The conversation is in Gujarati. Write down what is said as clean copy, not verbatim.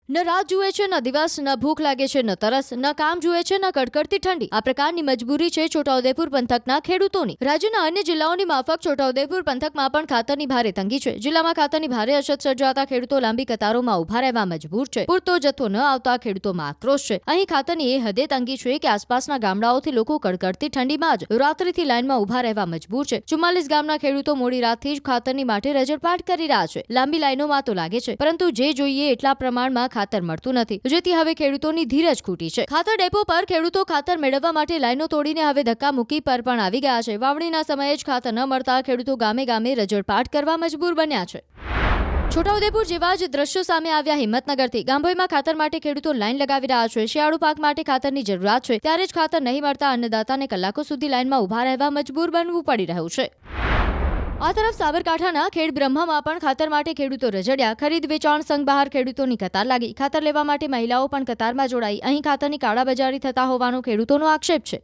ન રાત જુએ છે, ન દિવસ, ન ભૂખ લાગે છે, ન તરસ, ન કામ જુએ છે, ન કડકડતી ઠંડી. આ પ્રકારની મજબૂરી છે છોટાઉદેપુર પંથકના ખેડૂતોની. રાજ્યના અન્ય જિલ્લાઓની માફક છોટાઉદેપુર પંથકમાં પણ ખાતરની ભારે તંગી છે. જિલ્લામાં ખાતરની ભારે અછત સર્જાતા ખેડૂતો લાંબી કતારોમાં ઉભા રહેવા મજબૂર છે. પૂરતો જથ્થો ન આવતા ખેડૂતોમાં આક્રોશ છે. અહીં ખાતરની એ હદે તંગી છે કે આસપાસના ગામડાઓથી લોકો કડકડતી ઠંડીમાં જ રાત્રિથી લાઇનમાં ઉભા રહેવા મજબૂર છે. 44 ગામના ખેડૂતો મોડી રાતથી જ ખાતરની માટે રજળપાટ કરી રહ્યા છે. લાંબી લાઈનોમાં તો લાગે છે, પરંતુ જે જોઈએ એટલા પ્રમાણમાં ખાતર મળતું નથી, જેથી હવે ખેડૂતોની ધીરજ ખૂટી છે. ખાતર ડેપો પર ખેડૂતો ખાતર મેળવવા માટે લાઈનો તોડીને હવે ધક્કા મૂકી પર પણ આવી ગયા છે. વાવણીના સમયે જ ખાતર ન મળતા ખેડૂતો ગામે ગામે રજળપાટ કરવા મજબૂર બન્યા છે. છોટાઉદેપુર જેવા જ દ્રશ્યો સામે આવ્યા હિંમતનગરથી. ગાંભોઈમાં ખાતર માટે ખેડૂતો લાઈન લગાવી રહ્યા છે. શિયાળુ પાક માટે ખાતરની જરૂરિયાત છે, ત્યારે જ ખાતર નહીં મળતા અન્નદાતાને કલાકો સુધી લાઈનમાં ઉભા રહેવા મજબૂર બનવું પડી રહ્યું છે. આ તરફ સાબરકાંઠાના ખેડ બ્રહ્મામાં પણ ખાતર માટે ખેડૂતો રજડ્યા. ખરીદ વેચાણ સંઘ બહાર ખેડૂતોની કતાર લાગી. ખાતર લેવા માટે મહિલાઓ પણ કતારમાં જોડાઈ. અહીં ખાતરની કાળાબજારી થતા હોવાનો ખેડૂતોનો આક્ષેપ છે.